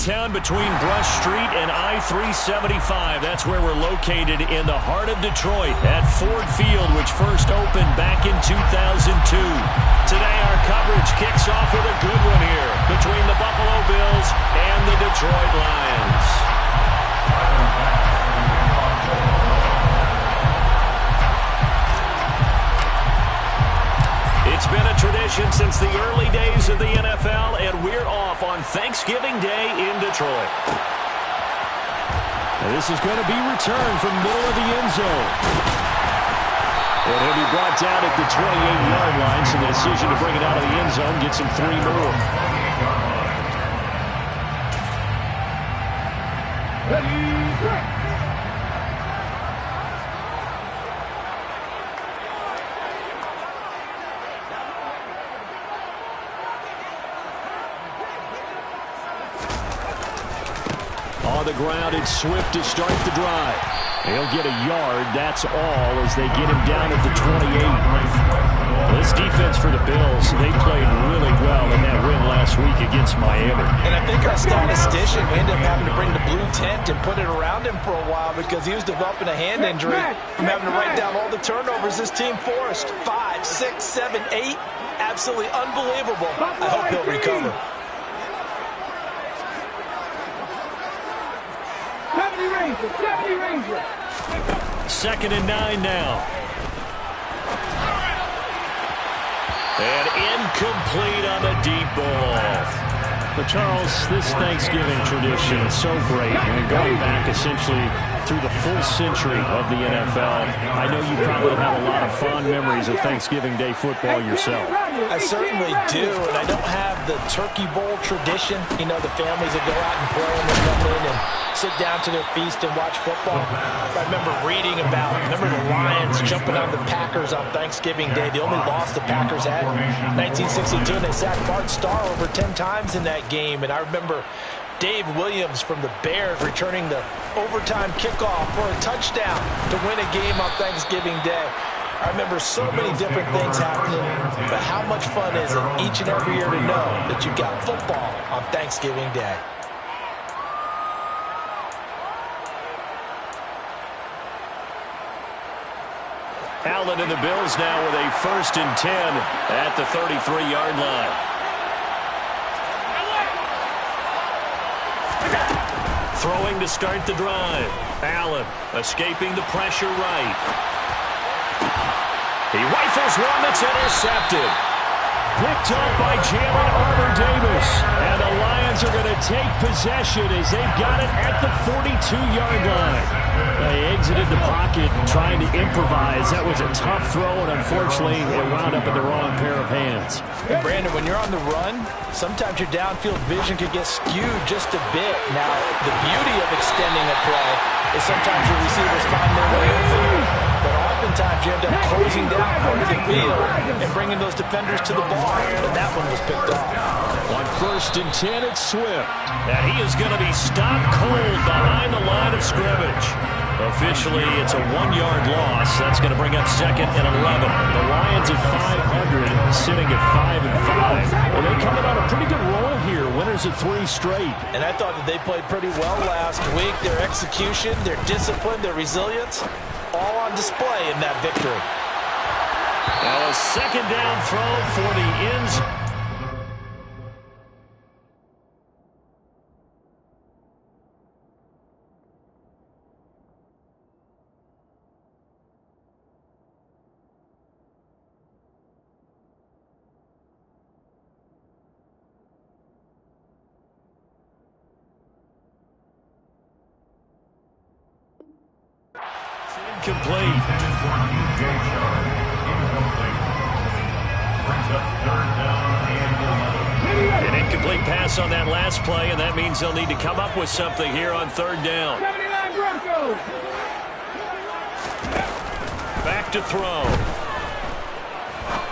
downtown between Brush Street and I-375. That's where we're located in the heart of Detroit at Ford Field, which first opened back in 2002. Today, our coverage kicks off with a good one here between the Buffalo Bills and the Detroit Lions. It's been a tradition since the early days of the NFL, and we're off on Thanksgiving Day in Detroit. And this is going to be returned from the middle of the end zone. And he'll be brought down at the 28-yard line, so the decision to bring it out of the end zone gets him 3 more. On the ground, it's Swift to start the drive. He'll get a yard, that's all, as they get him down at the 28. This defense for the Bills, they played really well in that win last week against Miami. And I think our statistician, we ended up having to bring the blue tent and put it around him for a while because he was developing a hand injury from having to write down all the turnovers this team forced. 5, 6, 7, 8. Absolutely unbelievable. I hope he'll recover. Second and 9 now. And incomplete on the deep ball. But Charles, this Thanksgiving tradition is so great. I mean, going back essentially through the full century of the NFL, I know you probably have a lot of fond memories of Thanksgiving Day football yourself. I certainly do, and I don't have the Turkey Bowl tradition. You know, the families that go out and play and they come in and sit down to their feast and watch football. I remember reading about, the Lions jumping on the Packers on Thanksgiving Day. The only loss the Packers had in 1962, and they sacked Bart Starr over 10 times in that game. And I remember Dave Williams from the Bears returning the overtime kickoff for a touchdown to win a game on Thanksgiving Day. I remember so many different things happening, but how much fun is it each and every year to know that you've got football on Thanksgiving Day? Allen and the Bills now with a 1st and 10 at the 33-yard line. Throwing to start the drive. Allen escaping the pressure right. He rifles one that's intercepted. Picked up by Jalen Armour-Davis. And the Lions are going to take possession as they've got it at the 42-yard line. They exited the pocket trying to improvise. That was a tough throw, and unfortunately, it wound up in the wrong pair of hands. And Brandon, when you're on the run, sometimes your downfield vision could get skewed just a bit. Now, the beauty of extending a play is sometimes your receivers find their way open. But oftentimes you end up closing down part of the field and bringing those defenders to the ball. And that one was picked off. On 1st and 10, it's Swift. And he is going to be stopped cold behind the line of scrimmage. Officially, it's a 1-yard loss. That's going to bring up 2nd and 11. The Lions at 500, sitting at 5 and 5. Well, they're coming on a pretty good roll here. Winners of 3 straight. And I thought that they played pretty well last week. Their execution, their discipline, their resilience, all on display in that victory. Now a 2nd down throw for the end zone. Incomplete. An incomplete pass on that last play, and that means they'll need to come up with something here on 3rd down. Back to throw.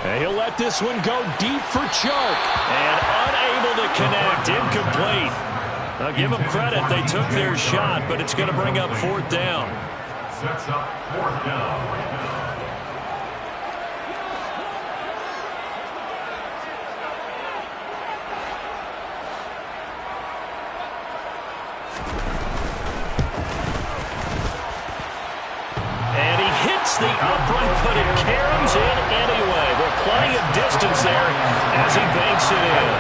And he'll let this one go deep for Chark. And unable to connect. Incomplete. Now give them credit. They took their shot, but it's going to bring up 4th down. Sets up 4th down. as he banks it in.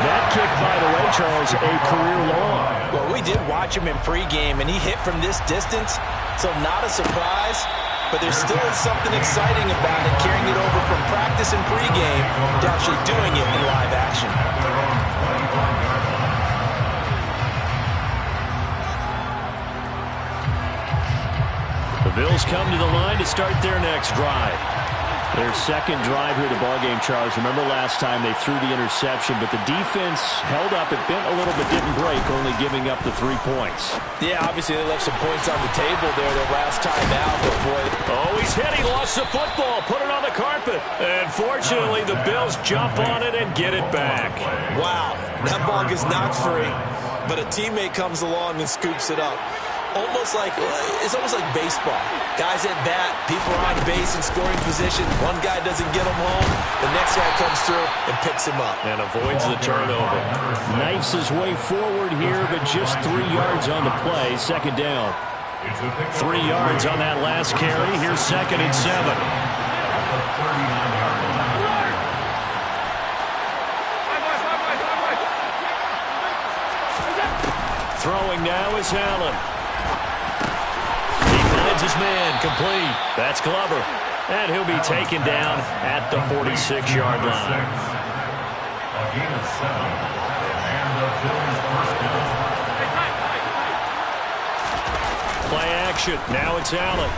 That kick, by the way, Charles, a career long. Well, we did watch him in pregame, and he hit from this distance, so not a surprise. But there still is something exciting about it, carrying it over from practice and pregame to actually doing it in live action. The Bills come to the line to start their next drive. Their second drive here of the ballgame, Charles. Remember last time they threw the interception, but the defense held up. It bent a little but didn't break, only giving up the 3 points. Yeah, obviously they left some points on the table there their last time out, but boy. Oh, he's hit. He lost the football. Put it on the carpet. And fortunately, the Bills jump on it and get it back. Wow, that ball gets knocked free, but a teammate comes along and scoops it up. It's almost like baseball. Guys at bat, people are on base in scoring position. One guy doesn't get him home. The next guy comes through and picks him up. And avoids the turnover. Knifes his way forward here, but just 3 yards on the play. Second down. 3 yards on that last carry. Here's 2nd and 7. Throwing now is Allen. His man complete. That's Glover. And he'll be taken down at the 46-yard line. A gain of 7. And the Bills first down. Play action. Now it's Allen.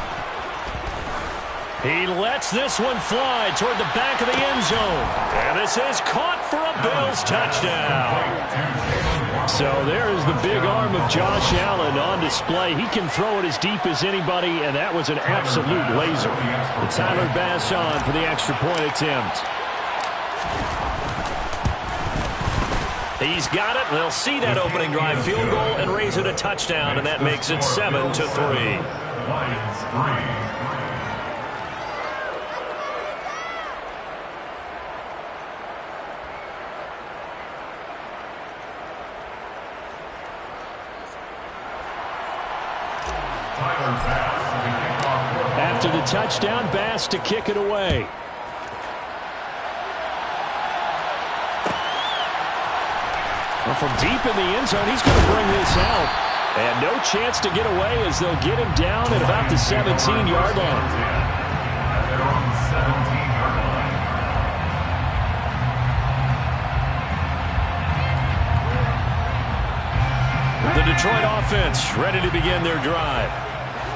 He lets this one fly toward the back of the end zone. And this is caught for a Bills touchdown. So there is the big arm of Josh Allen on display. He can throw it as deep as anybody, and that was an absolute laser. And Tyler Bass on for the extra point attempt. He's got it. They'll see that opening drive field goal and raise it a touchdown, and that makes it 7-3. Lions 3. After the touchdown, Bass to kick it away. Well, from deep in the end zone, he's going to bring this out. And no chance to get away as they'll get him down at about the 17-yard line. They're on the 17-yard line. The Detroit offense ready to begin their drive.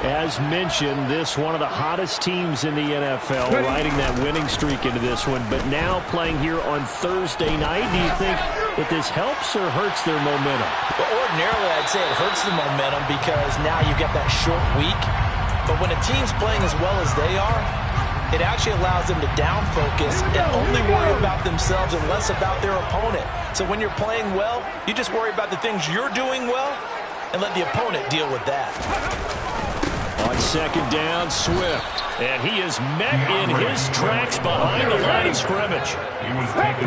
As mentioned, this one of the hottest teams in the NFL, riding that winning streak into this one, but now playing here on Thursday night. Do you think that this helps or hurts their momentum? Well, ordinarily, I'd say it hurts the momentum because now you get that short week. But when a team's playing as well as they are, it actually allows them to down focus and only worry about themselves and less about their opponent. So when you're playing well, you just worry about the things you're doing well and let the opponent deal with that. On second down, Swift. And he is met in his tracks behind the line of scrimmage.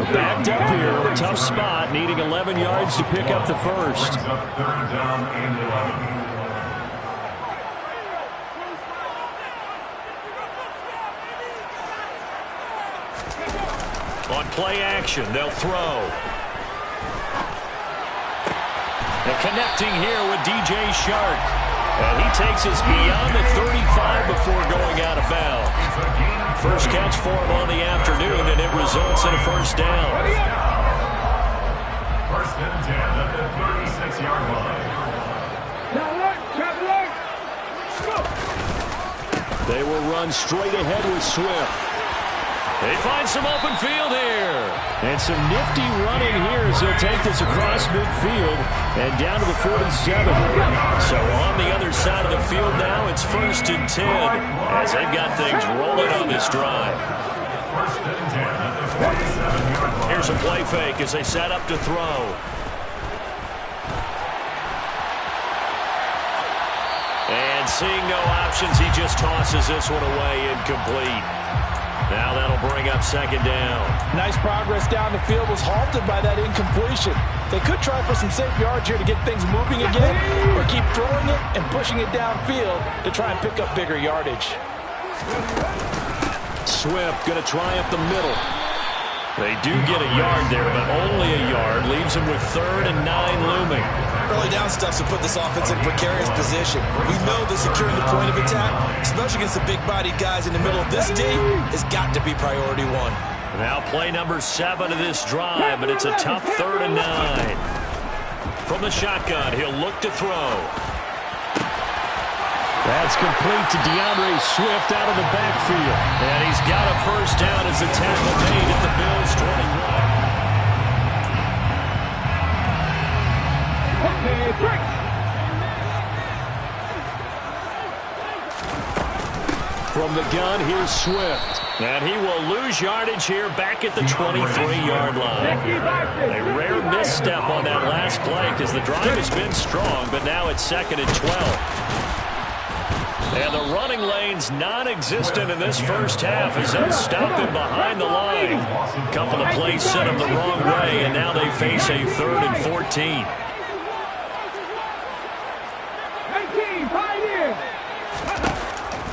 Backed up here, a tough spot, needing 11 yards to pick up the first. Third down and 11. On play action, they'll throw. And connecting here with DJ Shark. And he takes us beyond the 35 before going out of bounds. First catch for him on the afternoon, and it results in a first down. First and 10 at the 36-yard line. They will run straight ahead with Swift. They find some open field here. And some nifty running here as he'll take this across midfield and down to the 47. So on the other side of the field now, it's first and 10 as they've got things rolling on this drive. First and 10 at the 47-yard line. Here's a play fake as they set up to throw. And seeing no options, he just tosses this one away incomplete. Now that'll bring up second down. Nice progress down the field, was halted by that incompletion. They could try for some safe yards here to get things moving again, or keep throwing it and pushing it downfield to try and pick up bigger yardage. Swift going to try up the middle. They do get a yard there, but only a yard. Leaves them with 3rd and 9 looming. Early down stuff to put this offense in precarious position. We know that securing the point of attack, especially against the big-bodied guys in the middle of this D, has got to be priority 1. Now play number 7 of this drive, but it's a tough 3rd and 9. From the shotgun, he'll look to throw. That's complete to DeAndre Swift out of the backfield. And he's got a first down as the tackle made at the Bills' 21. From the gun, here's Swift. And he will lose yardage here back at the 23-yard line. A rare misstep on that last play because the drive has been strong, but now it's 2nd and 12. And the running lane's non-existent in this first half as they'll stop him behind the line. A couple of plays sent him the wrong way, and now they face a 3rd and 14.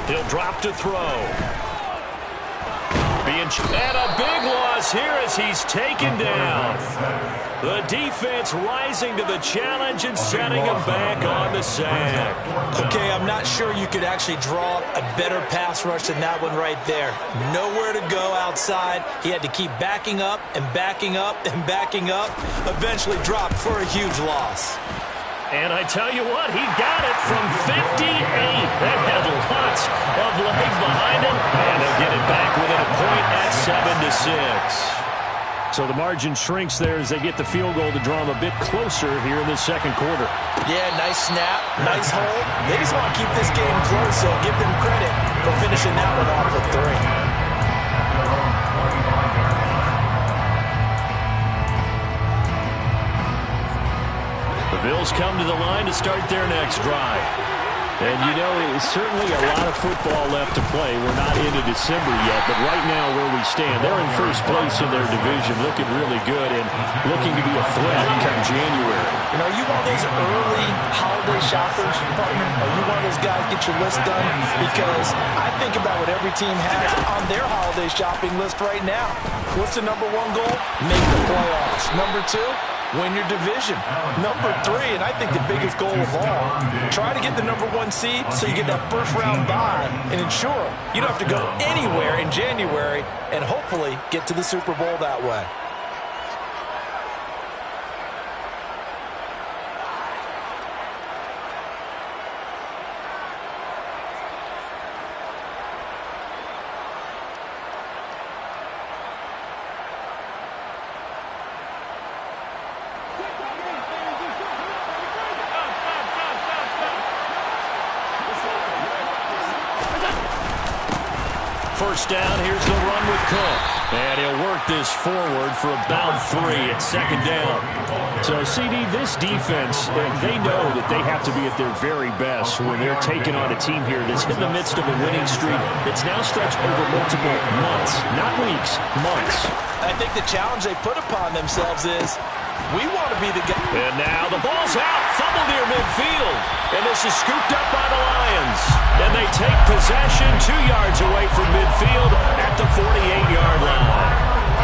He'll drop to throw. And a big loss here as he's taken down. The defense rising to the challenge and setting him back on the sack. Okay, I'm not sure you could actually draw a better pass rush than that one right there. Nowhere to go outside. He had to keep backing up and backing up and backing up. Eventually dropped for a huge loss. And I tell you what, he got it from 58. That had lots of legs behind him. And they'll get it back within a point at 7-6. So the margin shrinks there as they get the field goal to draw them a bit closer here in the second quarter. Yeah, nice snap, nice hold. They just want to keep this game close, so give them credit for finishing that one off with 3. Bills come to the line to start their next drive. And, you know, it's certainly a lot of football left to play. We're not into December yet, but right now where we stand, they're in first place in their division, looking really good and looking to be a threat come January. You know, are you one of those early holiday shoppers, partner? Are you one of those guys get your list done? Because I think about what every team has on their holiday shopping list right now. What's the number 1 goal? Make the playoffs. Number 2? Win your division. Number 3, and I think the biggest goal of all, try to get the number 1 seed so you get that first-round bye and ensure you don't have to go anywhere in January and hopefully get to the Super Bowl that way. First down, here's the run with Cook. And he'll work this forward for about 3 at 2nd down. So, CD, this defense, they know that they have to be at their very best when they're taking on a team here that's in the midst of a winning streak that's now stretched over multiple months, not weeks, months. I think the challenge they put upon themselves is we want to be the guy. And now the ball's out, fumble near midfield. And this is scooped up by the Lions. And they take possession 2 yards away from midfield at the 48-yard line.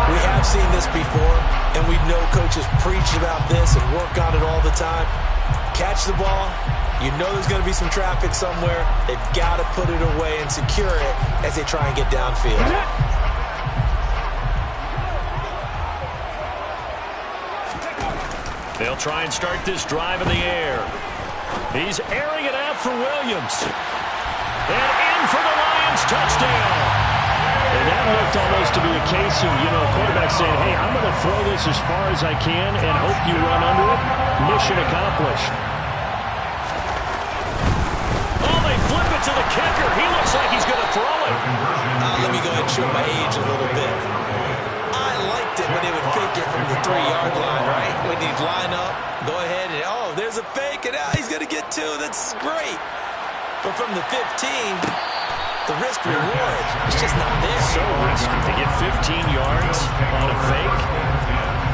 We have seen this before, and we know coaches preach about this and work on it all the time. Catch the ball. You know there's going to be some traffic somewhere. They've got to put it away and secure it as they try and get downfield. They'll try and start this drive in the air. He's airing it out for Williams. And in for the Lions, touchdown. And that looked almost to be a case of, you know, a quarterback saying, hey, I'm going to throw this as far as I can and hope you run under it. Mission accomplished. Oh, they flip it to the kicker. He looks like he's going to throw it. Let me go ahead and show my age a little bit. I liked it when they would fake it from the 3-yard line, right? When he'd line up, go ahead and, oh, there's a fake, and he's going to get 2. That's great. But from the 15, the risk-reward is just not there. So risky to get 15 yards on a fake.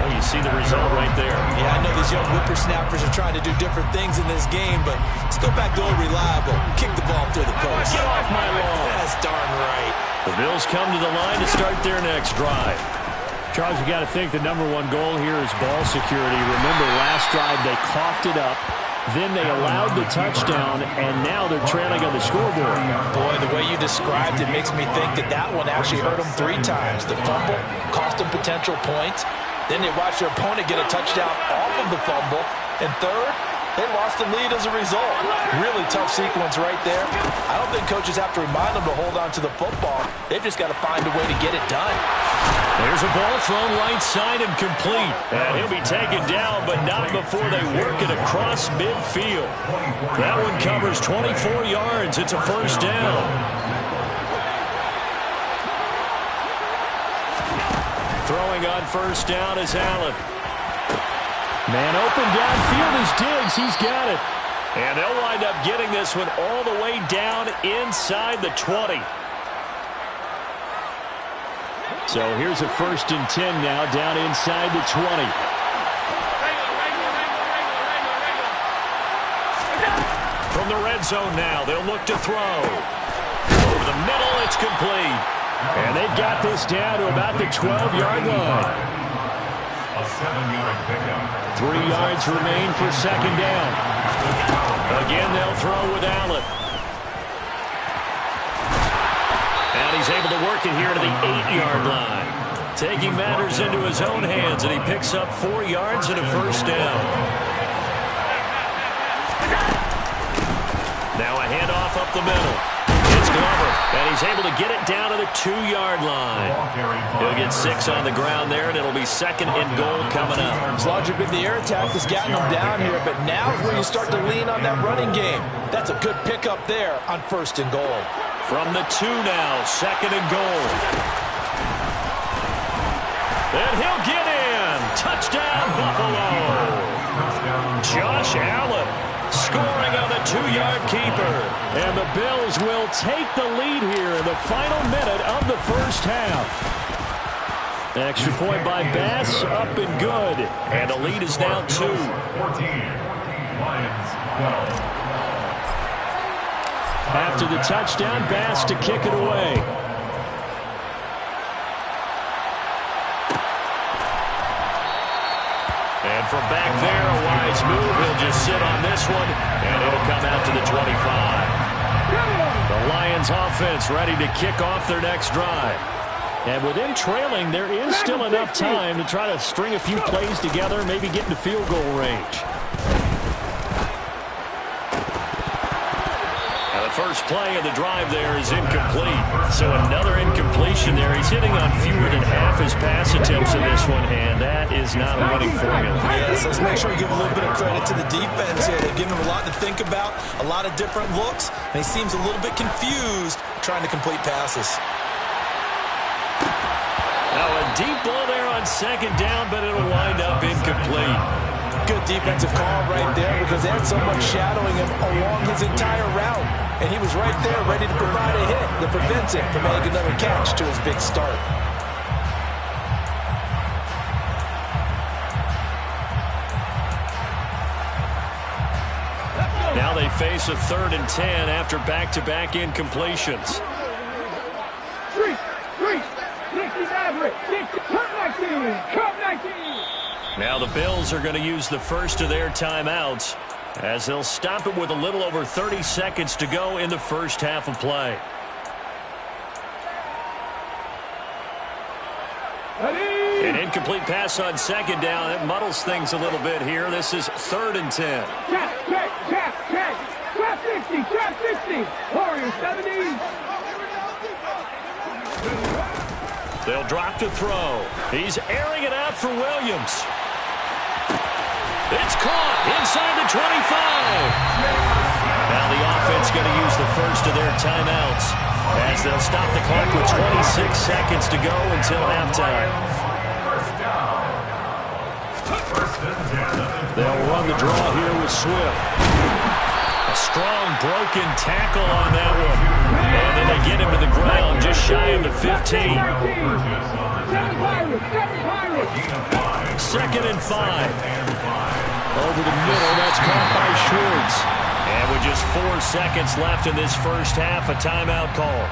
Well, you see the result right there. Yeah, I know these young whippersnappers are trying to do different things in this game, but let's go back to old reliable. Kick the ball through the post. Get off my lawn. That's darn right. The Bills come to the line to start their next drive. Charles, you got to think the #1 goal here is ball security. Remember, last drive they coughed it up. Then they allowed the touchdown, and now they're trailing on the scoreboard. Boy, the way you described it makes me think that that one actually hurt them 3 times. The fumble cost them potential points. Then they watched their opponent get a touchdown off of the fumble. And third, they lost the lead as a result. Really tough sequence right there. I don't think coaches have to remind them to hold on to the football. They've just got to find a way to get it done. There's a ball thrown right side and complete. And he'll be taken down, but not before they work it across midfield. That one covers 24 yards. It's a first down. Throwing on first down is Allen. Man open downfield is Diggs. He's got it. And they'll wind up getting this one all the way down inside the 20. So here's a 1st and 10 now down inside the 20. From the red zone now, they'll look to throw. Over the middle, it's complete. And they've got this down to about the 12-yard line. A 7-yard pickup. 3 yards remain for second down. Again, they'll throw with Allen. And he's able to work it here to the 8-yard line. Taking matters into his own hands, and he picks up 4 yards and a first down. Now a handoff up the middle. It's Glover, and he's able to get it down to the 2-yard line. He'll get 6 on the ground there, and it'll be 2nd and goal coming up. As long as you've been the air attack that's gotten them down here, but now is where you start to lean on that running game. That's a good pickup there on 1st and goal. From the 2 now, 2nd and goal. And he'll get in. Touchdown, Buffalo. Josh Allen scoring on the 2-yard keeper. And the Bills will take the lead here in the final minute of the first half. Extra point by Bass, up and good. And the lead is now 2. 14. Lions 12. After the touchdown, Bass to kick it away. And from back there, a wise move. He'll just sit on this one, and it'll come out to the 25. The Lions offense ready to kick off their next drive. And with them trailing, there is still enough time to try to string a few plays together, maybe get into field goal range. First play of the drive there is incomplete. So another incompletion there. He's hitting on fewer than half his pass attempts in this one, and that is not a winning formula. Yes, let's make sure we give a little bit of credit to the defense here. They've given him a lot to think about, a lot of different looks, and he seems a little bit confused trying to complete passes. Now a deep ball there on 2nd down, but it'll wind up incomplete. Good defensive call right there because they had someone shadowing him along his entire route. And he was right there ready to provide a hit that prevents him from making another catch to his big start. Now they face a 3rd and 10 after back-to-back incompletions. Now the Bills are going to use the first of their timeouts as they'll stop it with a little over 30 seconds to go in the first half of play. An incomplete pass on 2nd down. It muddles things a little bit here. This is 3rd and 10. Check. Trap 60. Warriors 70. They'll drop to throw. He's airing it out for Williams. It's caught inside the 25. Now the offense going to use the first of their timeouts as they'll stop the clock with 26 seconds to go until halftime. They'll run the draw here with Swift. A strong broken tackle on that one. And then they get him to the ground just shy of the 15. 2nd and 5. Over the middle, that's caught by Schwartz. And with just 4 seconds left in this first half, a timeout call.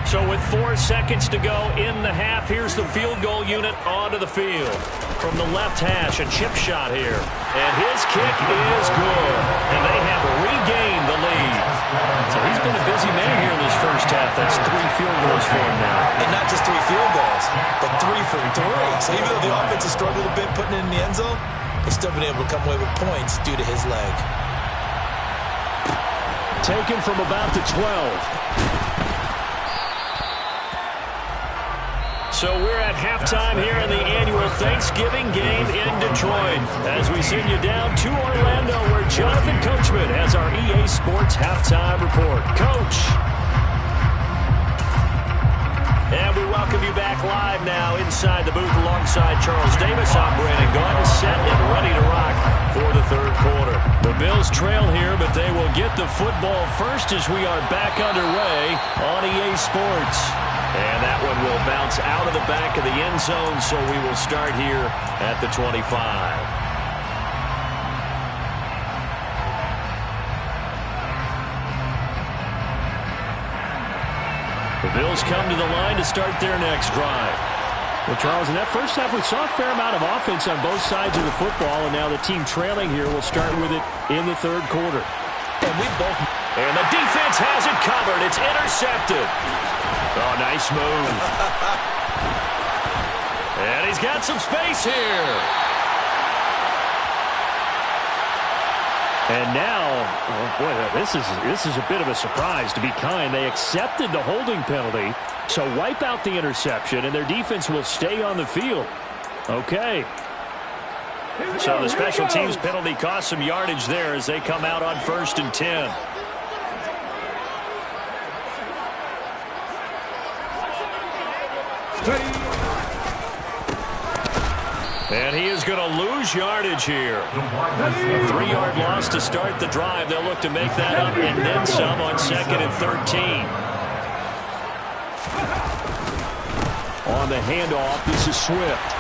So with 4 seconds to go in the half, here's the field goal unit onto the field. From the left hash, a chip shot here. And his kick is good. And they have regained the lead. So he's been a busy man here in this first half. That's 3 field goals for him now. And not just 3 field goals, but 3 for 3. So even though the offense has struggled a bit putting it in the end zone, they've still been able to come away with points due to his leg. Taken from about the 12. So we're at halftime here in the annual Thanksgiving game in Detroit as we send you down to Orlando where Jonathan Coachman has our EA Sports halftime report. Coach. And we welcome you back live now inside the booth alongside Charles Davis. I'm Brandon Gaudin, set and ready to rock for the third quarter. The Bills trail here, but they will get the football first as we are back underway on EA Sports. And that one will bounce out of the back of the end zone, so we will start here at the 25. The Bills come to the line to start their next drive. Well, Charles, in that first half, we saw a fair amount of offense on both sides of the football, and now the team trailing here will start with it in the third quarter. And the defense has it covered. It's intercepted. Oh, nice move. And he's got some space here. And now, oh boy, this is a bit of a surprise, to be kind. They accepted the holding penalty, so wipe out the interception, and their defense will stay on the field. Okay. So the special teams penalty cost some yardage there as they come out on 1st and 10. And he is going to lose yardage here. A 3-yard loss to start the drive. They'll look to make that up and then some on 2nd and 13. On the handoff, this is Swift.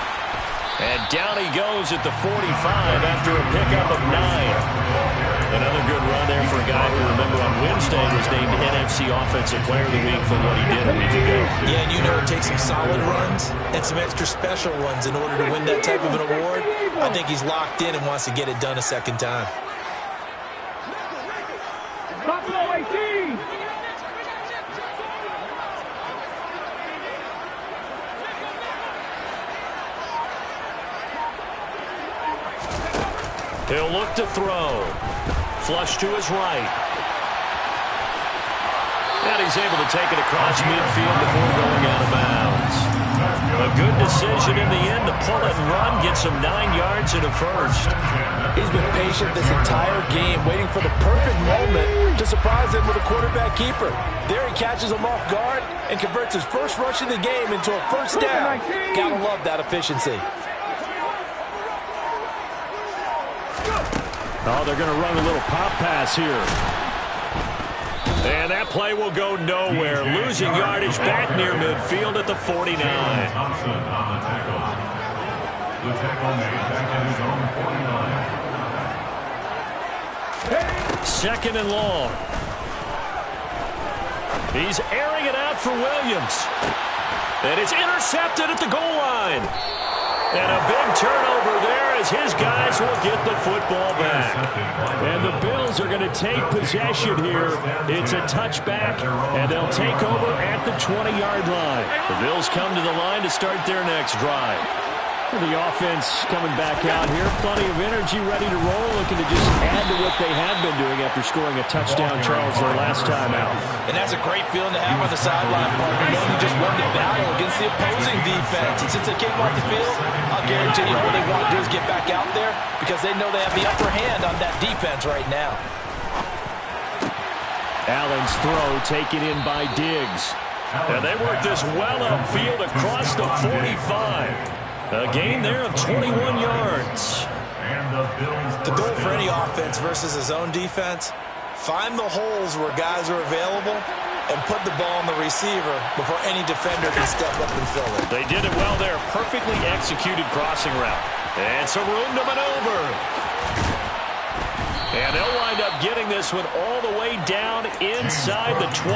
And down he goes at the 45 after a pickup of 9. Another good run there for a guy who, remember, on Wednesday was named NFC Offensive Player of the Week for what he did a week ago. Yeah, and you know it takes some solid runs and some extra special ones in order to win that type of an award. I think he's locked in and wants to get it done a second time. Buffalo 18. He'll look to throw. Flush to his right. And he's able to take it across midfield before going out of bounds. A good decision in the end to pull it and run, get some 9 yards and a first. He's been patient this entire game, waiting for the perfect moment to surprise him with a quarterback keeper. There he catches him off guard and converts his first rush of the game into a first down. Gotta love that efficiency. Oh, they're going to run a little pop pass here. And that play will go nowhere. Losing yardage back near midfield at the 49. Thompson on the tackle. The tackle made back at his own 49. 2nd and long. He's airing it out for Williams. And it's intercepted at the goal line. And a big turnover there as his guys will get the football back. And the Bills are going to take possession here. It's a touchback, and they'll take over at the 20-yard line. The Bills come to the line to start their next drive. The offense coming back out here. Plenty of energy, ready to roll, looking to just add to what they have been doing after scoring a touchdown, Charles, their last time out. And that's a great feeling to have on the sideline, partner, knowing you just won the battle against the opposing defense. And since they came off the field, I'll guarantee you all they want to do is get back out there because they know they have the upper hand on that defense right now. Allen's throw taken in by Diggs. And they work this well upfield across the 45. A gain there of 21 yards. The goal for any offense versus a zone defense, find the holes where guys are available and put the ball on the receiver before any defender can step up and fill it. They did it well there. Perfectly executed crossing route. And some room to maneuver. And they'll wind up getting this one all the way down inside the 20.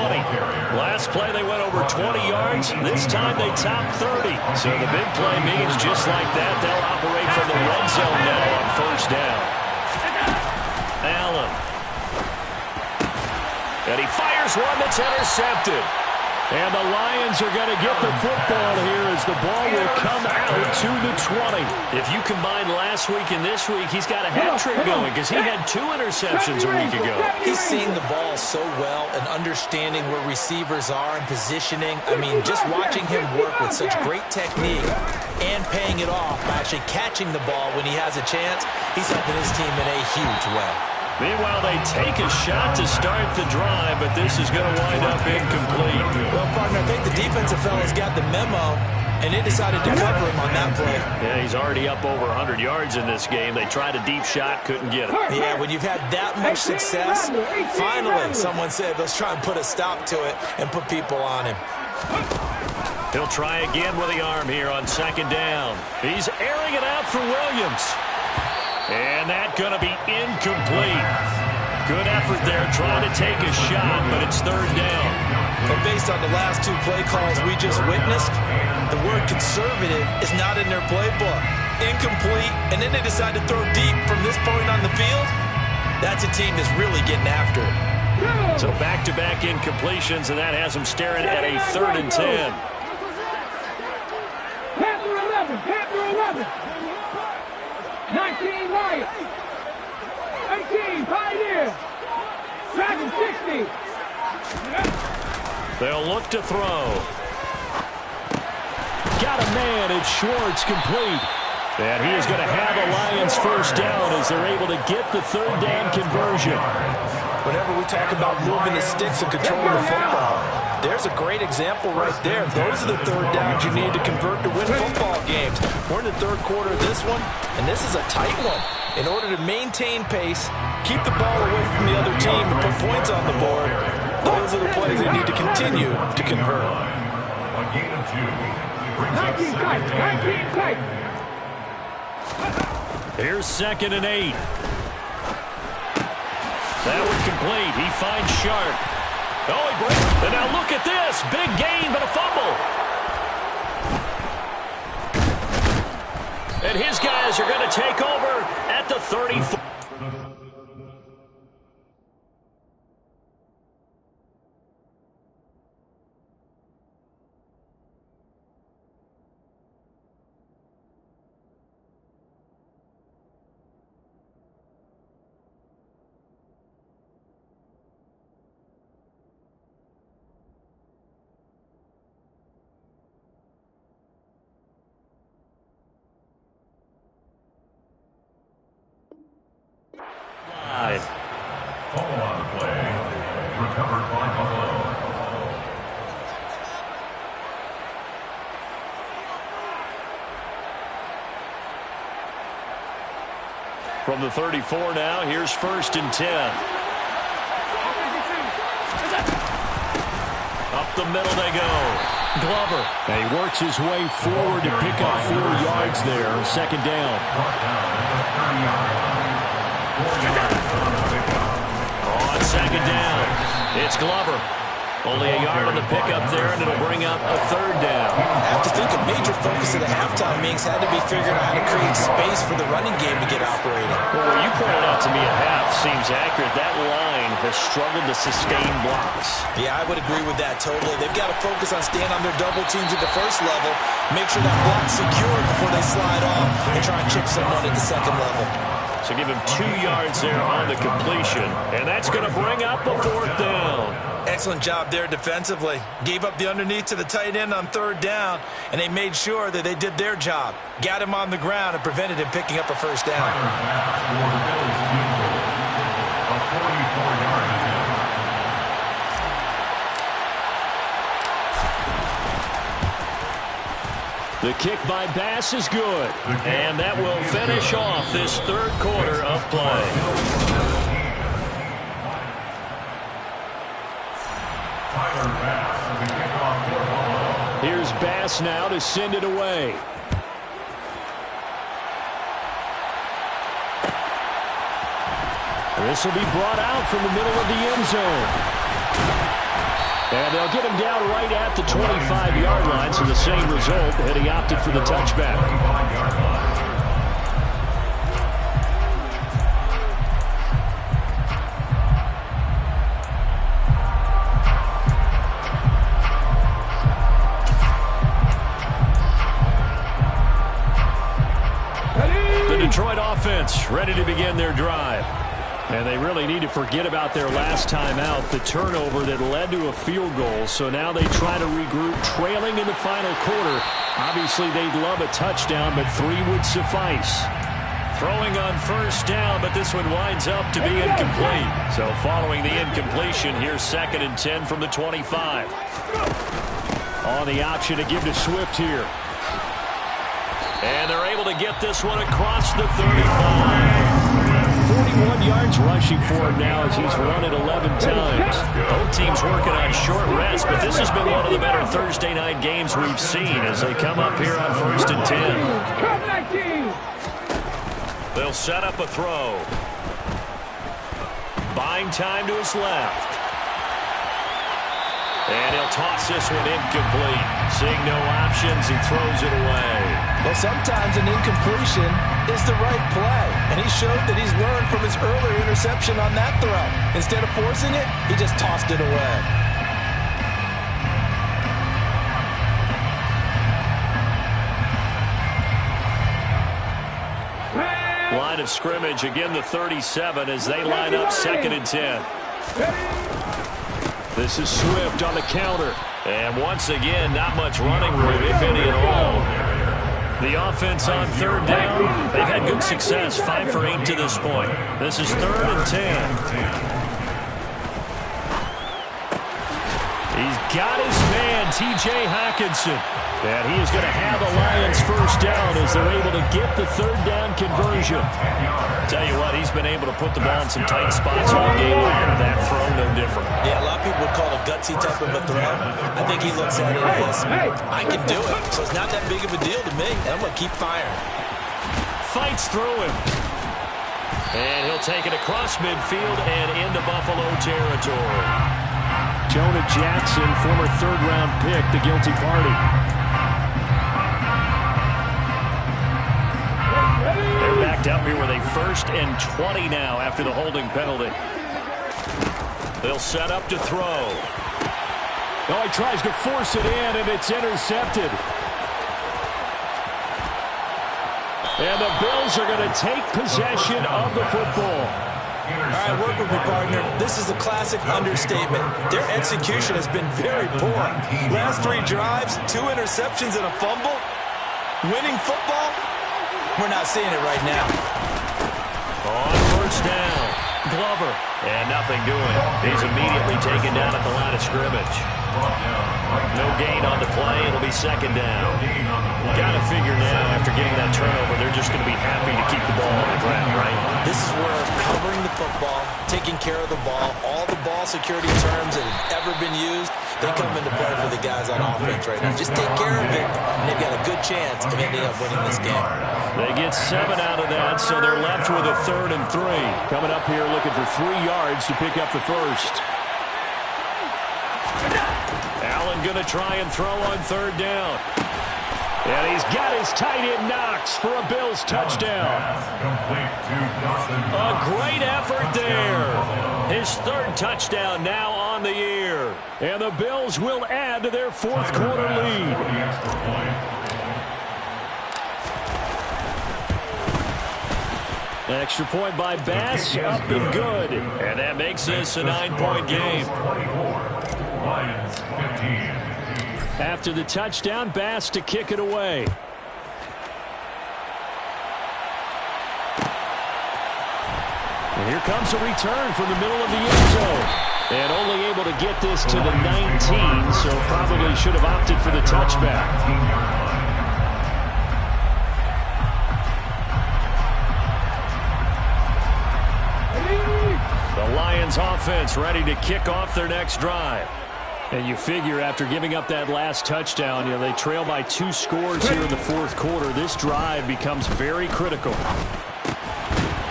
Last play they went over 20 yards. This time they topped 30. So the big play means just like that, they'll operate from the red zone now on first down. Allen. And he fires one that's intercepted. And the Lions are going to get the football here as the ball will come out to the 20. If you combine last week and this week, he's got a hat trick going because he had 2 interceptions a week ago. He's seeing the ball so well and understanding where receivers are and positioning. I mean, just watching him work with such great technique and paying it off by actually catching the ball when he has a chance, he's helping his team in a huge way. Meanwhile, they take a shot to start the drive, but this is going to wind up incomplete. Well, partner, I think the defensive fellas got the memo, and they decided to cover him on that play. Yeah, he's already up over 100 yards in this game. They tried a deep shot, couldn't get it. Yeah, when you've had that much success, finally someone said, let's try and put a stop to it and put people on him. He'll try again with the arm here on second down. He's airing it out for Williams. And that's going to be incomplete. Good effort there trying to take a shot, but it's third down. But based on the last 2 play calls we just witnessed, the word conservative is not in their playbook. Incomplete, and then they decide to throw deep from this point on the field. That's a team that's really getting after it. So back-to-back incompletions, and that has them staring at a 3rd and 10. Panther 11, Panther 11. 19 Lions. 18 Pioneer. Dragon 60. They'll look to throw. Got a man. It's Schwartz, complete. And he is going to have a Lions first down as they're able to get the 3rd down conversion. Whenever we talk about moving the sticks and controlling the football, there's a great example right there. Those are the 3rd downs you need to convert to win football games. We're in the 3rd quarter of this one, and this is a tight one. In order to maintain pace, keep the ball away from the other team, and put points on the board, those are the plays they need to continue to convert. A gain of 2. 19 tight. Here's 2nd and 8. That one complete. He finds Sharp. Oh, he breaks. And now look at this. Big gain, but a fumble. And his guys are going to take over at the 34. Follow-on play. Recovered by Buffalo. From the 34 now, here's 1st and 10. Up the middle they go. Glover. And he works his way forward to pick up 4 yards there. 2nd down. On 2nd down, it's Glover. Only a yard on the pickup there, and it'll bring up a 3rd down. I have to think a major focus of the halftime meetings had to be figuring out how to create space for the running game to get operating. Well, what you pointed out to me at half seems accurate. That line has struggled to sustain blocks. Yeah, I would agree with that totally. They've got to focus on staying on their double teams at the first level, make sure that block's secure before they slide off and try and chip someone at the 2nd level. So give him 2 yards there on the completion, and that's going to bring up a 4th down. Excellent job there defensively. Gave up the underneath to the tight end on 3rd down, and they made sure that they did their job. Got him on the ground and prevented him picking up a 1st down. The kick by Bass is good, and that will finish off this 3rd quarter of play. Here's Bass now to send it away. This will be brought out from the middle of the end zone. And they'll get him down right at the 25-yard line, so the same result, and he opted for the touchback. The Detroit offense ready to begin their drive. And they really need to forget about their last time out, the turnover that led to a field goal. So now they try to regroup, trailing in the final quarter. Obviously, they'd love a touchdown, but 3 would suffice. Throwing on first down, but this one winds up to be incomplete. So following the incompletion, here's 2nd and 10 from the 25. On the option to give to Swift here. And they're able to get this one across the 35. 41 yards rushing for him now as he's run it 11 times. Both teams working on short rest, but this has been one of the better Thursday night games we've seen as they come up here on 1st and 10. They'll set up a throw. Buying time to his left. And he'll toss this one incomplete. Seeing no options, he throws it away. Well, sometimes an incompletion is the right play. And he showed that he's learned from his earlier interception on that throw. Instead of forcing it, he just tossed it away. Line of scrimmage, again the 37 as they line up 2nd and 10. This is Swift on the counter. And once again, not much running room, if any at all. The offense on 3rd down, they've had good success, 5 for 8 to this point. This is 3rd and 10. He's got his man, T.J. Hockenson. And he is going to have the Lions first down as they're able to get the 3rd down conversion. Tell you what, he's been able to put the ball in some tight spots all game long. That throw, no different. Yeah, a lot of people would call it a gutsy type of a throw. I think he looks at it as, I can do it, so it's not that big of a deal to me, and I'm going to keep firing. Fights through him. And he'll take it across midfield and into Buffalo territory. Jonah Jackson, former 3rd-round pick, the guilty party. They're backed up here with a 1st and 20 now after the holding penalty. They'll set up to throw. Oh, he tries to force it in, and it's intercepted. And the Bills are going to take possession of the football. All right, work with me, partner. This is a classic understatement. Their execution has been very poor. Last 3 drives, 2 interceptions and a fumble. Winning football? We're not seeing it right now. On first down, Glover. And nothing doing. He's immediately taken down at the line of scrimmage. No gain on the play. It'll be 2nd down. Got to figure now, after getting that turnover, they're just going to be happy to keep the ball on the ground, right? This is where covering the football, taking care of the ball, all the ball security terms that have ever been used, they come into play for the guys on offense right now. Just take care of it, and they've got a good chance of ending up winning this game. They get 7 out of that, so they're left with a 3rd and 3. Coming up here looking for 3 yards to pick up the first. Allen going to try and throw on 3rd down. And he's got his tight end Knox for a Bills touchdown. A great effort there. His 3rd touchdown now on the year. And the Bills will add to their 4th quarter lead. Extra point by Bass, up and good. And that makes this a 9-point game. After the touchdown, Bass to kick it away. And here comes a return from the middle of the end zone. And only able to get this to the 19, so probably should have opted for the touchback. The Lions offense ready to kick off their next drive. And you figure after giving up that last touchdown, they trail by 2 scores here in the 4th quarter. This drive becomes very critical.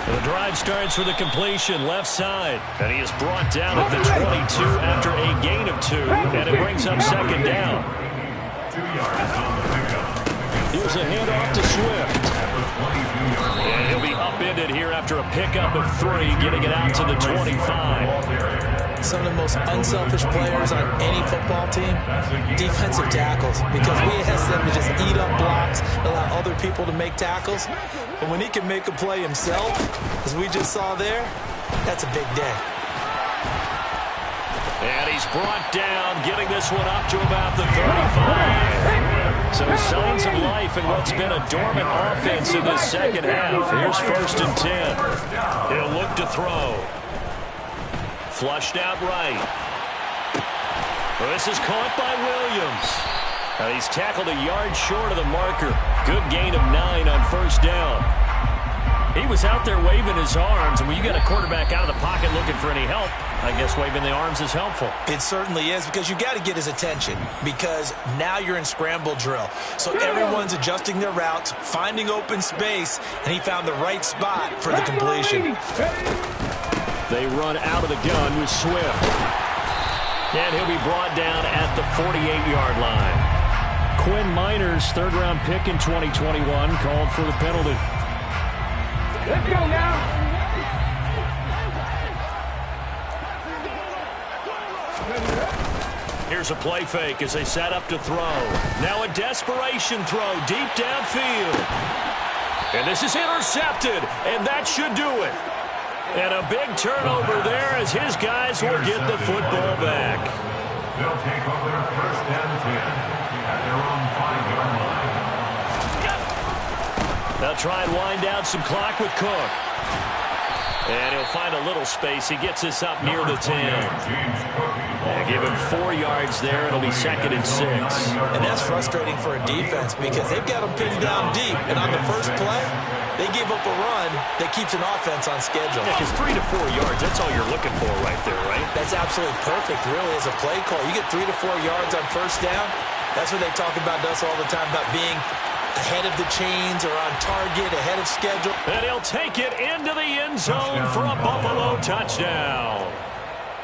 The drive starts with a completion left side. And he is brought down at the 22 after a gain of 2. And it brings up second down. 2 yards on the pickup. Here's a handoff to Swift. And he'll be upended here after a pickup of 3, getting it out to the 25. Some of the most unselfish players on any football team, defensive tackles, because we ask them to just eat up blocks, allow other people to make tackles. But when he can make a play himself, as we just saw there, that's a big day. And he's brought down, getting this one up to about the 35. So signs of life in what's been a dormant offense in this second half. Here's 1st and 10. He'll look to throw. Flushed out right. Well, this is caught by Williams. Now he's tackled a yard short of the marker. Good gain of 9 on 1st down. He was out there waving his arms, and when you get a quarterback out of the pocket looking for any help, I guess waving the arms is helpful. It certainly is, because you got to get his attention, because now you're in scramble drill. So everyone's adjusting their routes, finding open space, and he found the right spot for the completion. They run out of the gun with Swift. And he'll be brought down at the 48-yard line. Quinn Miners, 3rd-round pick in 2021, called for the penalty. Let's go now. Here's a play fake as they set up to throw. Now a desperation throw deep downfield. And this is intercepted, and that should do it. And a big turnover there as his guys will get the football back. They'll take over 1st and 10 at their own 5-yard line. They'll try and wind down some clock with Cook. And he'll find a little space. He gets us up near the 10. Give him 4 yards there. It'll be 2nd and 6. And that's frustrating for a defense because they've got them pinned down deep. And on the first play, they gave up a run that keeps an offense on schedule. Yeah, because 3 to 4 yards, that's all you're looking for right there, right? That's absolutely perfect, really, as a play call. You get 3 to 4 yards on 1st down. That's what they talk about us all the time, about being ahead of the chains or on target, ahead of schedule. And he'll take it into the end zone for a Buffalo touchdown.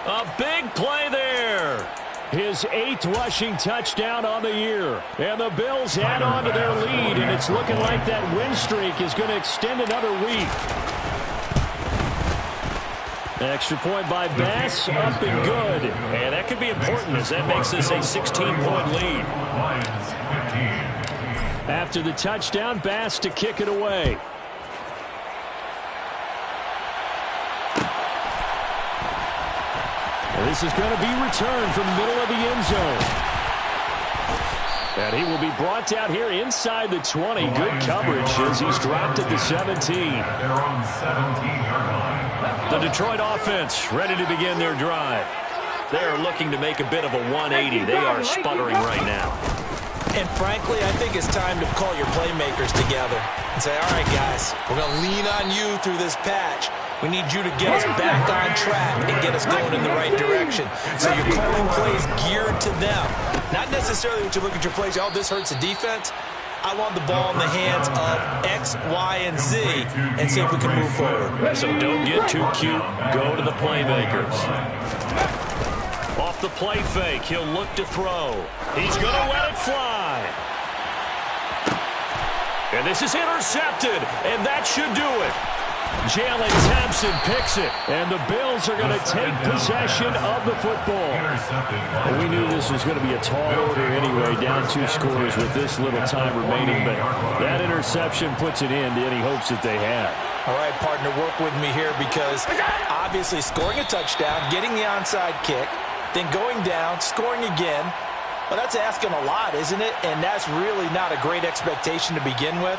A big play there. His 8th rushing touchdown on the year. And the Bills add on to their lead, and it's looking like that win streak is going to extend another week. Extra point by Bass, up and good. And that could be important as that makes this a 16-point lead. After the touchdown, Bass to kick it away. And this is going to be returned from the middle of the end zone. And he will be brought down here inside the 20. Good coverage as he's dropped at the 17. They're on 17-yard line. The Detroit offense ready to begin their drive. They are looking to make a bit of a 180. They are sputtering right now. And frankly, I think it's time to call your playmakers together and say, all right, guys, we're going to lean on you through this patch. We need you to get us back on track and get us going in the right direction. So you're calling plays geared to them. Not necessarily when you look at your plays, oh, this hurts the defense. I want the ball in the hands of X, Y, and Z and see if we can move forward. So don't get too cute. Go to the playmakers. Off the play fake, he'll look to throw. He's going to let it fly. And this is intercepted, and that should do it. Jalen Thompson picks it, and the Bills are going to take possession of the football. Well, we knew this was going to be a tall order anyway, down 2 scores with this little time remaining, but that interception puts an end to any hopes that they had. All right, partner, work with me here because obviously scoring a touchdown, getting the onside kick, then going down, scoring again, well, that's asking a lot, isn't it? And that's really not a great expectation to begin with.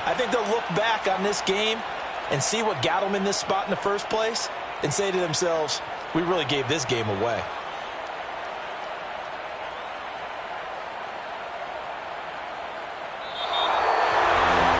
I think they'll look back on this game and see what got them in this spot in the first place and say to themselves, we really gave this game away.